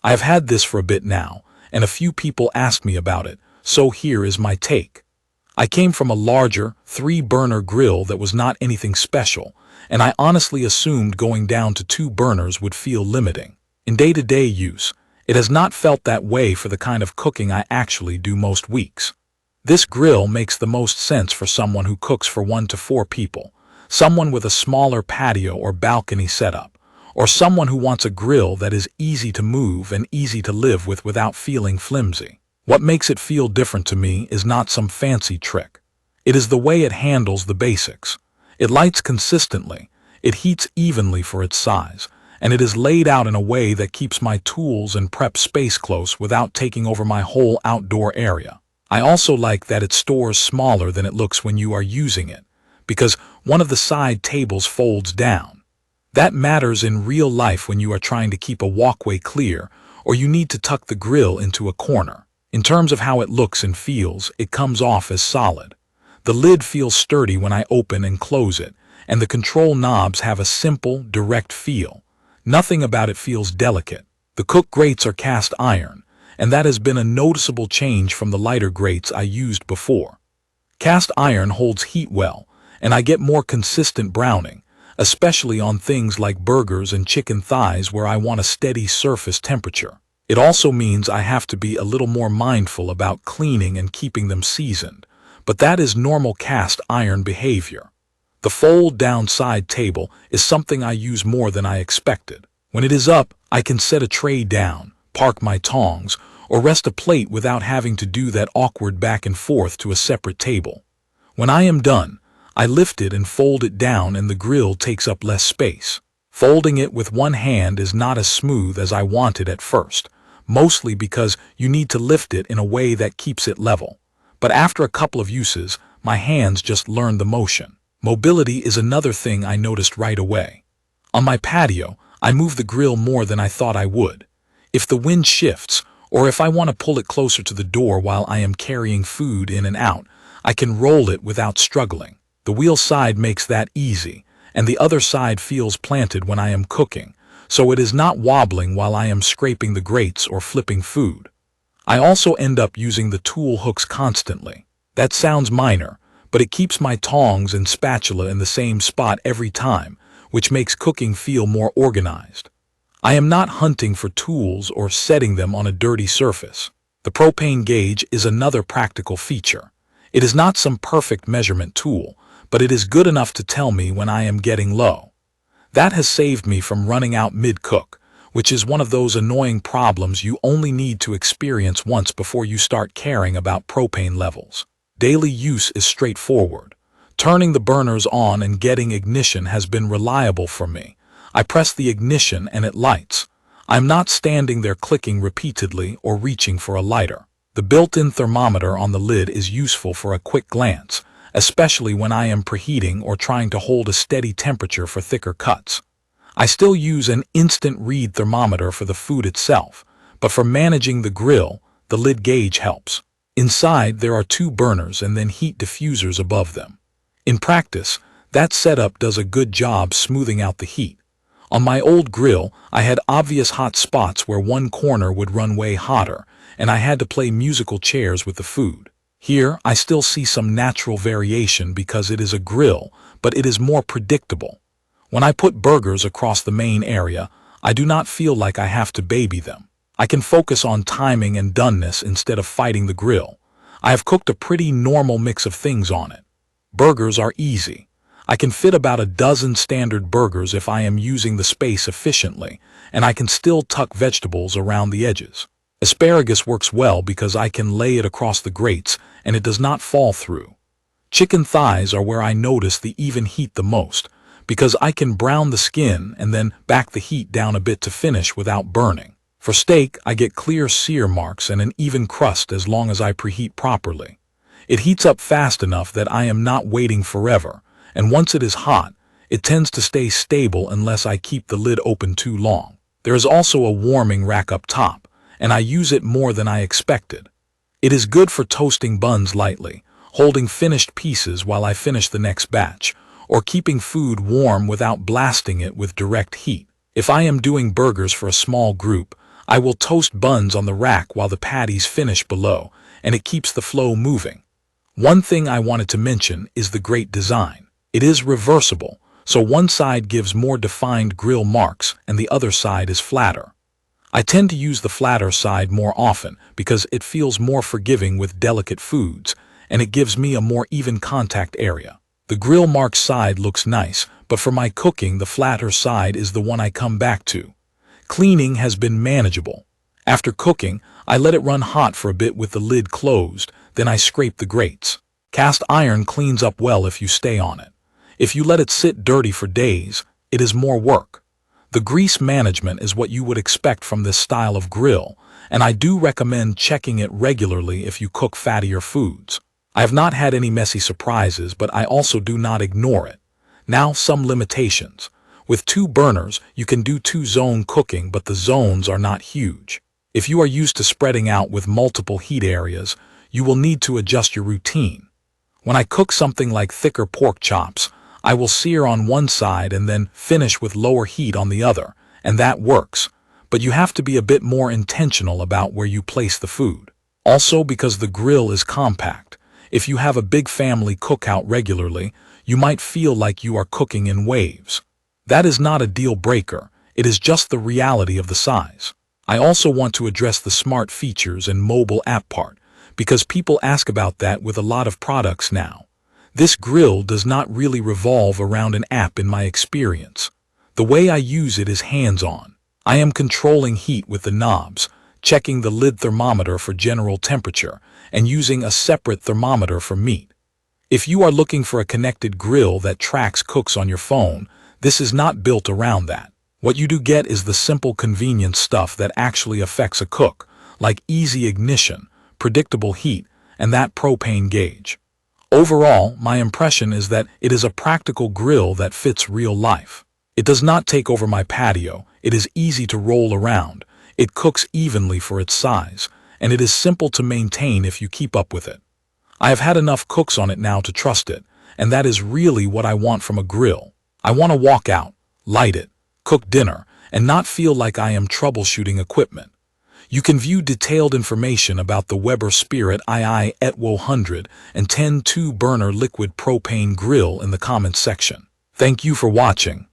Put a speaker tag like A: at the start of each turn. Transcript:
A: I have had this for a bit now, and a few people asked me about it, so here is my take. I came from a larger, 3-burner grill that was not anything special, and I honestly assumed going down to 2 burners would feel limiting. In day-to-day use, it has not felt that way for the kind of cooking I actually do most weeks. This grill makes the most sense for someone who cooks for 1 to 4 people, someone with a smaller patio or balcony setup, or someone who wants a grill that is easy to move and easy to live with without feeling flimsy. What makes it feel different to me is not some fancy trick. It is the way it handles the basics. It lights consistently, it heats evenly for its size, and it is laid out in a way that keeps my tools and prep space close without taking over my whole outdoor area. I also like that it stores smaller than it looks when you are using it, because one of the side tables folds down. That matters in real life when you are trying to keep a walkway clear or you need to tuck the grill into a corner. In terms of how it looks and feels, it comes off as solid. The lid feels sturdy when I open and close it, and the control knobs have a simple, direct feel. Nothing about it feels delicate. The cook grates are cast iron, and that has been a noticeable change from the lighter grates I used before. Cast iron holds heat well, and I get more consistent browning, especially on things like burgers and chicken thighs where I want a steady surface temperature. It also means I have to be a little more mindful about cleaning and keeping them seasoned, but that is normal cast iron behavior. The fold-down side table is something I use more than I expected. When it is up, I can set a tray down, park my tongs, or rest a plate without having to do that awkward back and forth to a separate table. When I am done, I lift it and fold it down and the grill takes up less space. Folding it with one hand is not as smooth as I wanted at first, mostly because you need to lift it in a way that keeps it level. But after a couple of uses, my hands just learn the motion. Mobility is another thing I noticed right away. On my patio, I move the grill more than I thought I would. If the wind shifts, or if I want to pull it closer to the door while I am carrying food in and out, I can roll it without struggling. The wheel side makes that easy, and the other side feels planted when I am cooking, so it is not wobbling while I am scraping the grates or flipping food. I also end up using the tool hooks constantly. That sounds minor, but it keeps my tongs and spatula in the same spot every time, which makes cooking feel more organized. I am not hunting for tools or setting them on a dirty surface. The propane gauge is another practical feature. It is not some perfect measurement tool, but it is good enough to tell me when I am getting low. That has saved me from running out mid-cook, which is one of those annoying problems you only need to experience once before you start caring about propane levels. Daily use is straightforward. Turning the burners on and getting ignition has been reliable for me. I press the ignition and it lights. I'm not standing there clicking repeatedly or reaching for a lighter. The built-in thermometer on the lid is useful for a quick glance, especially when I am preheating or trying to hold a steady temperature for thicker cuts. I still use an instant read thermometer for the food itself, but for managing the grill, the lid gauge helps. Inside, there are 2 burners and then heat diffusers above them. In practice, that setup does a good job smoothing out the heat. On my old grill, I had obvious hot spots where one corner would run way hotter, and I had to play musical chairs with the food. Here, I still see some natural variation because it is a grill, but it is more predictable. When I put burgers across the main area, I do not feel like I have to baby them. I can focus on timing and doneness instead of fighting the grill. I have cooked a pretty normal mix of things on it. Burgers are easy. I can fit about a dozen standard burgers if I am using the space efficiently, and I can still tuck vegetables around the edges. Asparagus works well because I can lay it across the grates and it does not fall through. Chicken thighs are where I notice the even heat the most, because I can brown the skin and then back the heat down a bit to finish without burning. For steak, I get clear sear marks and an even crust as long as I preheat properly. It heats up fast enough that I am not waiting forever, and once it is hot, it tends to stay stable unless I keep the lid open too long. There is also a warming rack up top, and I use it more than I expected. It is good for toasting buns lightly, holding finished pieces while I finish the next batch, or keeping food warm without blasting it with direct heat. If I am doing burgers for a small group, I will toast buns on the rack while the patties finish below, and it keeps the flow moving. One thing I wanted to mention is the grate design. It is reversible, so one side gives more defined grill marks and the other side is flatter. I tend to use the flatter side more often because it feels more forgiving with delicate foods, and it gives me a more even contact area. The grill mark side looks nice, but for my cooking the flatter side is the one I come back to. Cleaning has been manageable. After cooking, I let it run hot for a bit with the lid closed, then I scrape the grates. Cast iron cleans up well if you stay on it. If you let it sit dirty for days, it is more work. The grease management is what you would expect from this style of grill, and I do recommend checking it regularly if you cook fattier foods. I have not had any messy surprises, but I also do not ignore it. Now, some limitations. With 2 burners, you can do 2-zone cooking, but the zones are not huge. If you are used to spreading out with multiple heat areas, you will need to adjust your routine. When I cook something like thicker pork chops, I will sear on one side and then finish with lower heat on the other, and that works, but you have to be a bit more intentional about where you place the food. Also, because the grill is compact, if you have a big family cookout regularly, you might feel like you are cooking in waves. That is not a deal breaker, it is just the reality of the size. I also want to address the smart features and mobile app part, because people ask about that with a lot of products now. This grill does not really revolve around an app in my experience. The way I use it is hands-on. I am controlling heat with the knobs, checking the lid thermometer for general temperature, and using a separate thermometer for meat. If you are looking for a connected grill that tracks cooks on your phone, this is not built around that. What you do get is the simple convenience stuff that actually affects a cook, like easy ignition, predictable heat, and that propane gauge. Overall, my impression is that it is a practical grill that fits real life. It does not take over my patio, it is easy to roll around, it cooks evenly for its size, and it is simple to maintain if you keep up with it. I have had enough cooks on it now to trust it, and that is really what I want from a grill. I want to walk out, light it, cook dinner, and not feel like I am troubleshooting equipment. You can view detailed information about the Weber Spirit II-110 2-burner liquid propane grill in the comments section. Thank you for watching.